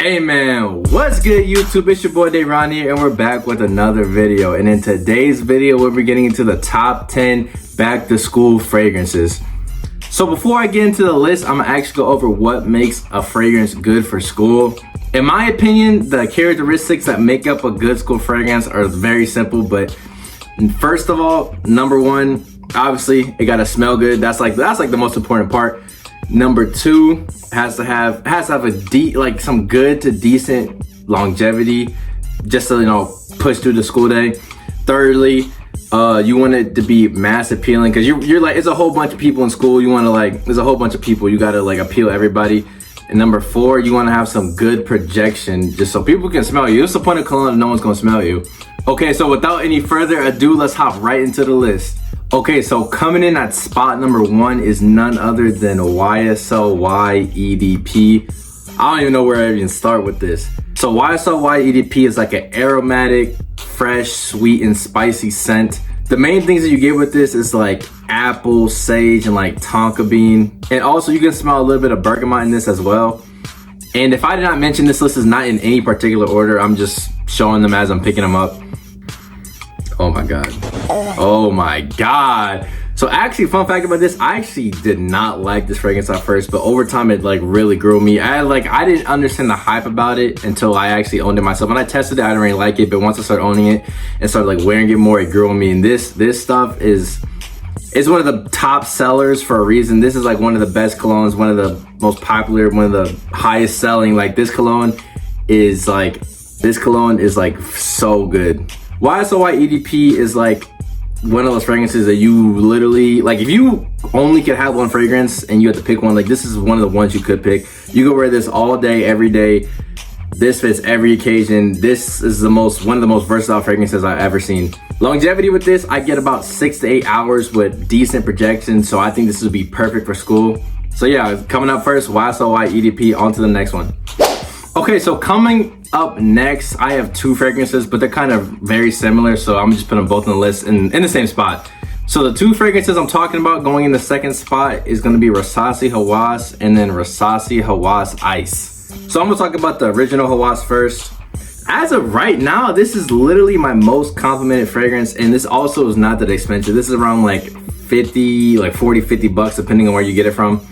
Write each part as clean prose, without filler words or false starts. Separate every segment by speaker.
Speaker 1: Hey man, what's good YouTube? It's your boy Daron here and we're back with another video. And in today's video, we'll be getting into the top 10 back to school fragrances. So before I get into the list, I'm gonna actually go over what makes a fragrance good for school. In my opinion, the characteristics that make up a good school fragrance are very simple, but first of all, number one, obviously it gotta smell good. That's like the most important part. Number two, has to have some good to decent longevity, just to, you know, push through the school day. Thirdly, you want it to be mass appealing, because you're like, it's a whole bunch of people in school. You want to there's a whole bunch of people. You gotta like appeal everybody. And number four, you want to have some good projection, just so people can smell you. What's the point of cologne if no one's gonna smell you? Okay, so without any further ado, let's hop right into the list. Okay, so coming in at spot number one is none other than YSL EDP. I don't even know where I even start with this. So YSL EDP is like an aromatic, fresh, sweet, and spicy scent. The main things that you get with this is like apple, sage, and like tonka bean. And also you can smell a little bit of bergamot in this as well. And if I did not mention, this list is not in any particular order. I'm just showing them as I'm picking them up. Oh my God. Oh my God. So actually, fun fact about this, I actually did not like this fragrance at first, but over time it like really grew me. I didn't understand the hype about it until I actually owned it myself. When I tested it, I didn't really like it, but once I started owning it and started like wearing it more, it grew on me. And this stuff is one of the top sellers for a reason. This is like one of the best colognes, one of the most popular, one of the highest selling. Like this cologne is like so good. YSL EDP is like one of those fragrances that you literally, like if you only could have one fragrance and you had to pick one, like this is one of the ones you could pick. You could wear this all day, every day. This fits every occasion. This is one of the most versatile fragrances I've ever seen. Longevity with this, I get about 6 to 8 hours with decent projection. So I think this would be perfect for school. So yeah, coming up first, YSL EDP, on to the next one. Okay, so coming up next, I have two fragrances, but they're kind of very similar, so I'm just putting them both on the list in the same spot. So the two fragrances I'm talking about going in the second spot is going to be Rasasi Hawas and then Rasasi Hawas Ice. So I'm going to talk about the original Hawas first. As of right now, this is literally my most complimented fragrance, and this also is not that expensive. This is around like 40, 50 bucks depending on where you get it from.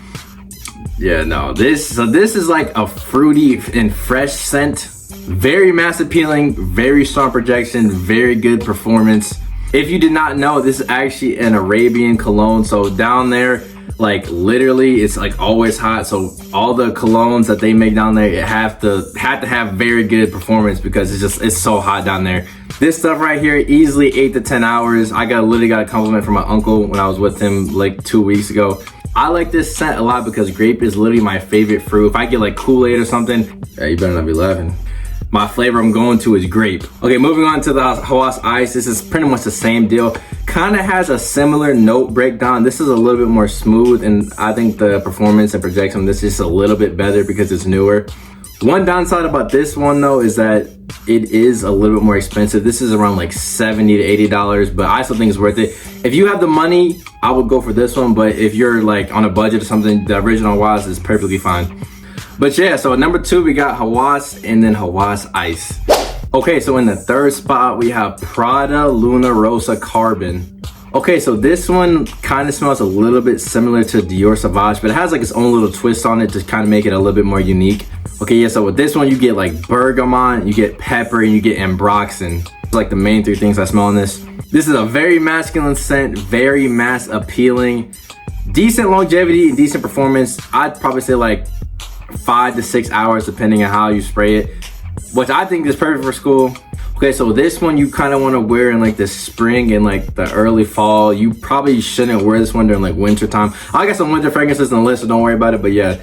Speaker 1: Yeah, no, this is like a fruity and fresh scent. Very mass appealing, very strong projection, very good performance. If you did not know, this is actually an Arabian cologne. So down there, like literally it's like always hot. So all the colognes that they make down there, it have to have very good performance because it's so hot down there. This stuff right here, easily 8 to 10 hours. I literally got a compliment from my uncle when I was with him like 2 weeks ago. I like this scent a lot because grape is literally my favorite fruit. If I get like Kool-Aid or something, yeah, you better not be laughing. My flavor I'm going to is grape. Okay, moving on to the Hawas Ice. This is pretty much the same deal. Kind of has a similar note breakdown. This is a little bit more smooth, and I think the performance and projection on this is a little bit better because it's newer. One downside about this one though is that it is a little bit more expensive. This is around like $70 to $80, but I still think it's worth it. If you have the money, I would go for this one, but if you're like on a budget or something, the original Hawas is perfectly fine. But yeah, so number two, we got Hawas and then Hawas Ice. Okay, so in the third spot, we have Prada Luna Rossa Carbon. Okay, so this one kind of smells a little bit similar to Dior Sauvage, but it has like its own little twist on it to kind of make it a little bit more unique. Okay, yeah, so with this one, you get like bergamot, you get pepper, and you get ambroxan. It's like the main three things I smell in this. This is a very masculine scent, very mass appealing, decent longevity and decent performance. I'd probably say like 5 to 6 hours depending on how you spray it, which I think is perfect for school. Okay, so this one you kind of want to wear in like the spring and like the early fall. You probably shouldn't wear this one during like winter time. I got some winter fragrances on the list, so don't worry about it. But yeah,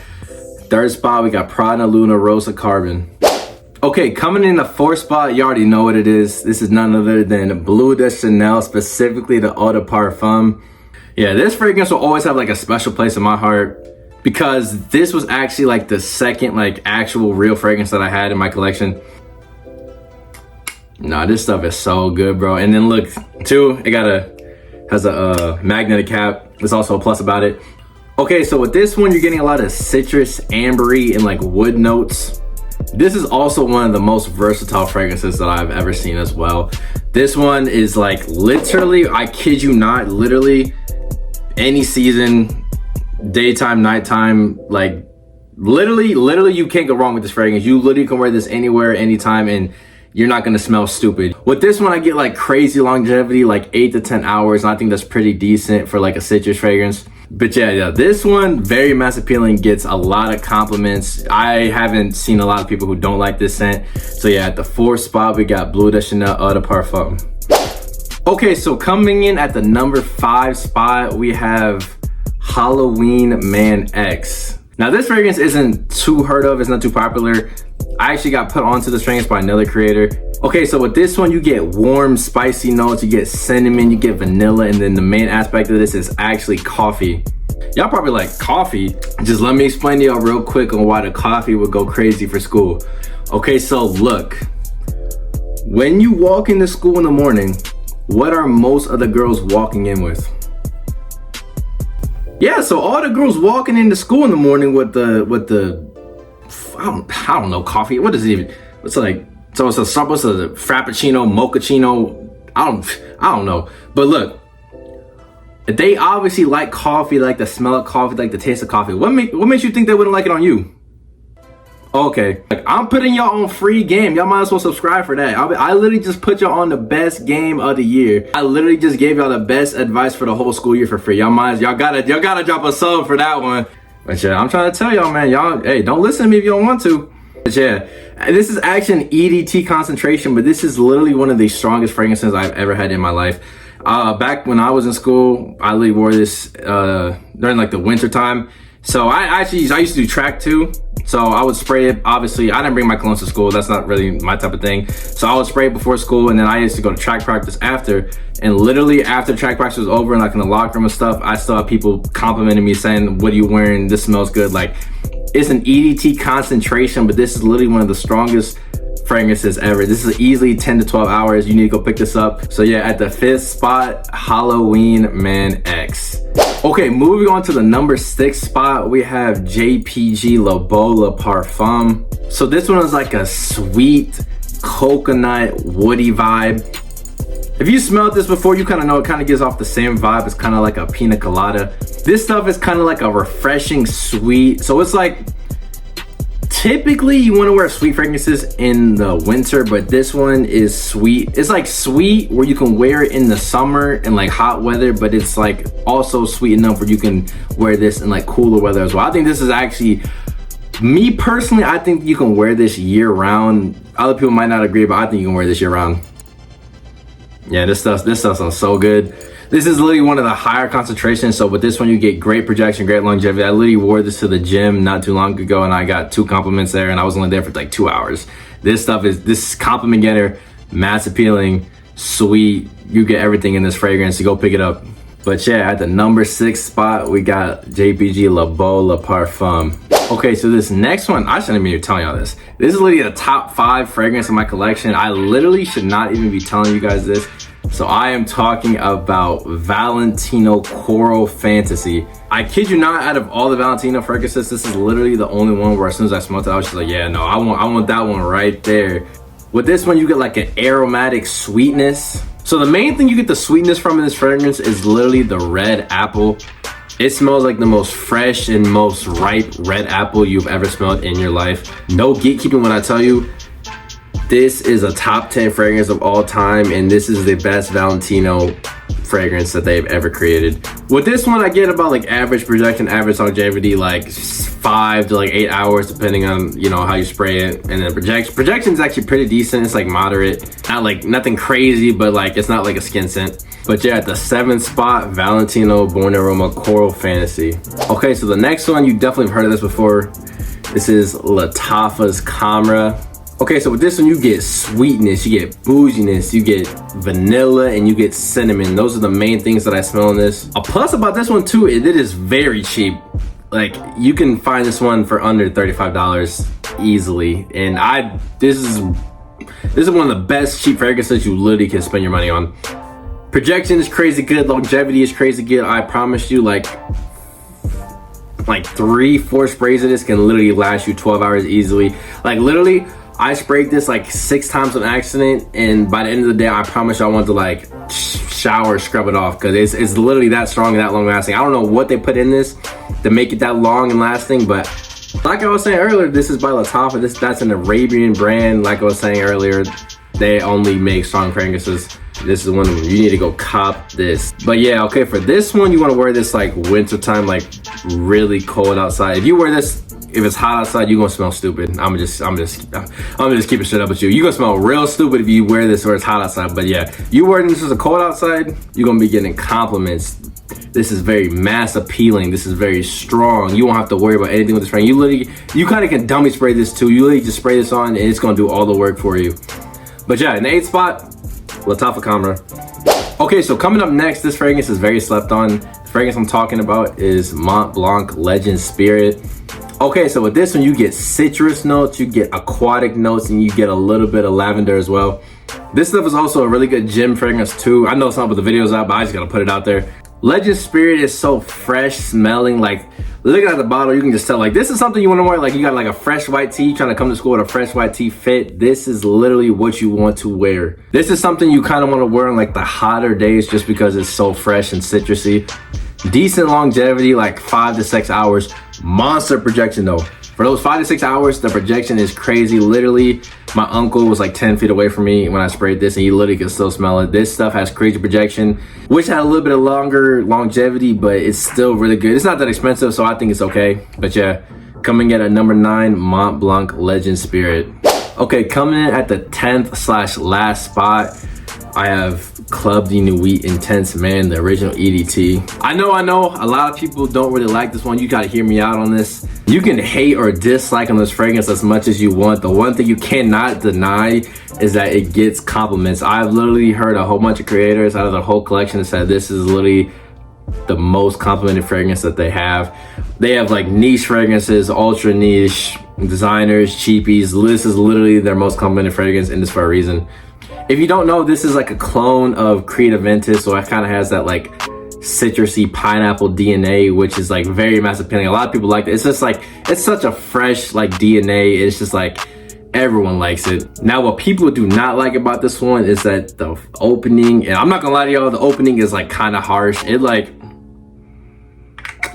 Speaker 1: third spot, we got Prada Luna Rossa Carbon. Okay, coming in the fourth spot, you already know what it is. This is none other than Bleu De Chanel, specifically the Eau de Parfum. Yeah, this fragrance will always have like a special place in my heart because this was actually like the second like actual real fragrance that I had in my collection. Nah, this stuff is so good, bro. And then look, too, it has a magnetic cap. There's also a plus about it. Okay, so with this one, you're getting a lot of citrus, ambery, and like wood notes. This is also one of the most versatile fragrances that I've ever seen as well. This one is like literally, I kid you not, literally any season, daytime, nighttime, like literally you can't go wrong with this fragrance. You literally can wear this anywhere, anytime, and you're not gonna smell stupid. With this one, I get like crazy longevity, like 8 to 10 hours, and I think that's pretty decent for like a citrus fragrance. But yeah, this one, very mass appealing, gets a lot of compliments. I haven't seen a lot of people who don't like this scent. So yeah, at the 4th spot, we got Bleu De Chanel EDP Parfum. Okay, so coming in at the number 5 spot, we have Halloween Man X. Now this fragrance isn't too heard of, it's not too popular. I actually got put onto this fragrance by another creator. Okay, so with this one, you get warm, spicy notes, you get cinnamon, you get vanilla, and then the main aspect of this is actually coffee. Y'all probably like coffee. Just let me explain to y'all real quick on why the coffee would go crazy for school. Okay, so look, when you walk into school in the morning, what are most of the girls walking in with? Yeah, so all the girls walking into school in the morning with the I don't know, coffee. What is it even? It's like, so it's a frappuccino, mochaccino. I don't know. But look, they obviously like coffee, like the smell of coffee, like the taste of coffee. What makes you think they wouldn't like it on you? Okay, like, I'm putting y'all on free game. Y'all might as well subscribe for that. I literally just put y'all on the best game of the year. I literally just gave y'all the best advice for the whole school year for free. Y'all gotta drop a sub for that one. But yeah, I'm trying to tell y'all, man, y'all, hey, don't listen to me if you don't want to. But yeah, this is actually an EDT concentration, but this is literally one of the strongest fragrances I've ever had in my life. Back when I was in school, I literally wore this during like the winter time. So I used to do track too. So I would spray it. Obviously, I didn't bring my colognes to school. That's not really my type of thing. So I would spray it before school, and then I used to go to track practice after. And literally after track practice was over and like in the locker room and stuff, I still have people complimenting me saying, "What are you wearing? This smells good." Like, it's an EDT concentration, but this is literally one of the strongest fragrances ever. This is easily 10 to 12 hours. You need to go pick this up. So yeah, at the 5th spot, Halloween Man X. Okay, moving on to the number 6 spot, we have JPG Beau Parfum. So this one is like a sweet coconut woody vibe. If you smelled this before, you kind of know it kind of gives off the same vibe. It's kind of like a pina colada. This stuff is kind of like a refreshing sweet. So it's like, typically you want to wear sweet fragrances in the winter, but this one is sweet. It's like sweet where you can wear it in the summer and like hot weather, but it's like also sweet enough where you can wear this in like cooler weather as well. I think this is actually, me personally, I think you can wear this year round. Other people might not agree, but I think you can wear this year round. Yeah, this stuff sounds so good. This is literally one of the higher concentrations. So with this one, you get great projection, great longevity. I literally wore this to the gym not too long ago, and I got 2 compliments there, and I was only there for like 2 hours. This compliment getter, mass appealing, sweet. You get everything in this fragrance. You go pick it up. But yeah, at the number 6 spot, we got JPG Beau Parfum. Okay, so this next one, I shouldn't even be telling y'all this. This is literally the top 5 fragrance in my collection. I literally should not even be telling you guys this. So I am talking about Valentino Coral Fantasy. I kid you not, out of all the Valentino fragrances, this is literally the only one where as soon as I smelled it, I was just like, yeah, no, I want that one right there. With this one, you get like an aromatic sweetness. So the main thing you get the sweetness from in this fragrance is literally the red apple. It smells like the most fresh and most ripe red apple you've ever smelled in your life. No gatekeeping when I tell you, this is a top 10 fragrance of all time, and this is the best Valentino fragrance that they've ever created. With this one, I get about like average projection, average longevity, like 5 to like 8 hours, depending on, you know, how you spray it. And then projection is actually pretty decent. It's like moderate, not like nothing crazy, but like it's not like a skin scent. But yeah, at the 7th spot, Valentino Born Aroma Coral Fantasy. Okay, so the next one, you definitely have heard of this before. This is Lattafa Khamrah. Okay, so with this one, you get sweetness, you get bouginess, you get vanilla, and you get cinnamon. Those are the main things that I smell in this. A plus about this one too, it is very cheap. Like, you can find this one for under $35 easily. And this is one of the best cheap fragrances you literally can spend your money on. Projection is crazy good, longevity is crazy good. I promise you, like, like 3-4 sprays of this can literally last you 12 hours easily. Like literally, I sprayed this like 6 times on accident, and by the end of the day, I promise you I want to like shower, scrub it off, because it's literally that strong and that long lasting. I don't know what they put in this to make it that long and lasting, but like I was saying earlier, this is by Lattafa. That's an Arabian brand. Like I was saying earlier, they only make strong fragrances. This is one of them. You need to go cop this. But yeah, okay, for this one, you want to wear this like wintertime, like really cold outside. If you wear this, if it's hot outside, you're gonna smell stupid. I'm just keep it straight up with you. You're gonna smell real stupid if you wear this or it's hot outside. But yeah, you wearing this as a cold outside, you're gonna be getting compliments. This is very mass appealing. This is very strong. You won't have to worry about anything with this frame. You kind of can dummy spray this too. You literally just spray this on and it's gonna do all the work for you. But yeah, in the 8th spot, Lattafa Khamrah. Okay, so coming up next, this fragrance is very slept on. The fragrance I'm talking about is Montblanc Legend Spirit. Okay, so with this one, you get citrus notes, you get aquatic notes, and you get a little bit of lavender as well. This stuff is also a really good gym fragrance too. I know it's not what the video's out, but I just gotta put it out there. Legend Spirit is so fresh smelling. Like looking at the bottle, you can just tell like this is something you want to wear. Like you got like a fresh white tee, trying to come to school with a fresh white tee fit. This is literally what you want to wear. This is something you kind of want to wear on like the hotter days just because it's so fresh and citrusy. Decent longevity, like 5 to 6 hours. Monster projection though. For those 5 to 6 hours, the projection is crazy. Literally, my uncle was like 10 feet away from me when I sprayed this and he literally could still smell it. This stuff has crazy projection. Wish it had a little bit of longer longevity, but it's still really good. It's not that expensive, so I think it's okay. But yeah, coming in at number 9, Montblanc Legend Spirit. Okay, coming in at the 10th/last spot, I have Club de Nuit Intense Man, the original EDT. I know, a lot of people don't really like this one. You gotta hear me out on this. You can hate or dislike on this fragrance as much as you want. The one thing you cannot deny is that it gets compliments. I've literally heard a whole bunch of creators out of the whole collection that said this is literally the most complimented fragrance that they have. They have like niche fragrances, ultra niche, designers, cheapies. This is literally their most complimented fragrance, and this for a reason. If you don't know, this is like a clone of Creed Aventus, so it kind of has that like citrusy pineapple DNA, which is like very mass appealing. A lot of people like it. It's just like, it's such a fresh like DNA. It's just like, everyone likes it. Now, what people do not like about this one is that the opening, and I'm not gonna lie to y'all, the opening is like kind of harsh. It like,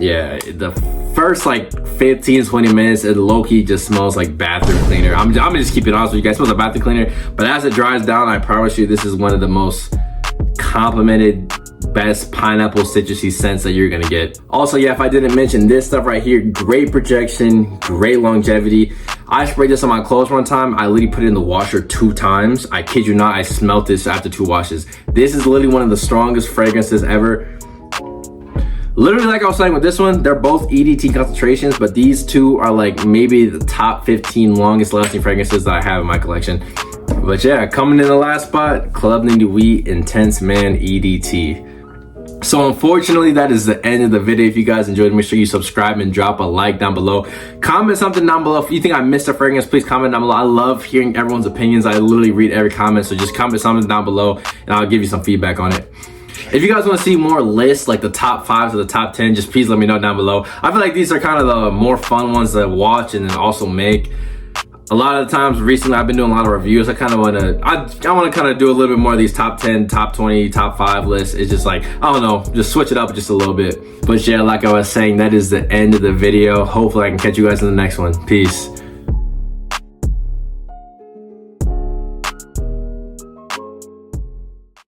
Speaker 1: yeah, the first like 15-20 minutes, it low-key just smells like bathroom cleaner. I'm gonna just keep it honest with you guys. It smells like bathroom cleaner, but as it dries down, I promise you this is one of the most complimented, best pineapple citrusy scents that you're gonna get. Also, yeah, if I didn't mention this stuff right here, great projection, great longevity. I sprayed this on my clothes one time. I literally put it in the washer 2 times. I kid you not, I smelled this after 2 washes. This is literally one of the strongest fragrances ever. Literally, like I was saying with this one, they're both EDT concentrations, but these two are like maybe the top 15 longest lasting fragrances that I have in my collection. But yeah, coming in the last spot, Club de Nuit Intense Man EDT. So unfortunately, that is the end of the video. If you guys enjoyed, make sure you subscribe and drop a like down below. Comment something down below. If you think I missed a fragrance, please comment down below. I love hearing everyone's opinions. I literally read every comment, so just comment something down below and I'll give you some feedback on it. If you guys want to see more lists, like the top 5 to the top 10, just please let me know down below. I feel like these are kind of the more fun ones to watch and then also make. A lot of the times recently I've been doing a lot of reviews. I kind of want to, I want to kind of do a little bit more of these top 10, top 20, top 5 lists. It's just like, I don't know, just switch it up just a little bit. But yeah, like I was saying, that is the end of the video. Hopefully I can catch you guys in the next one. Peace.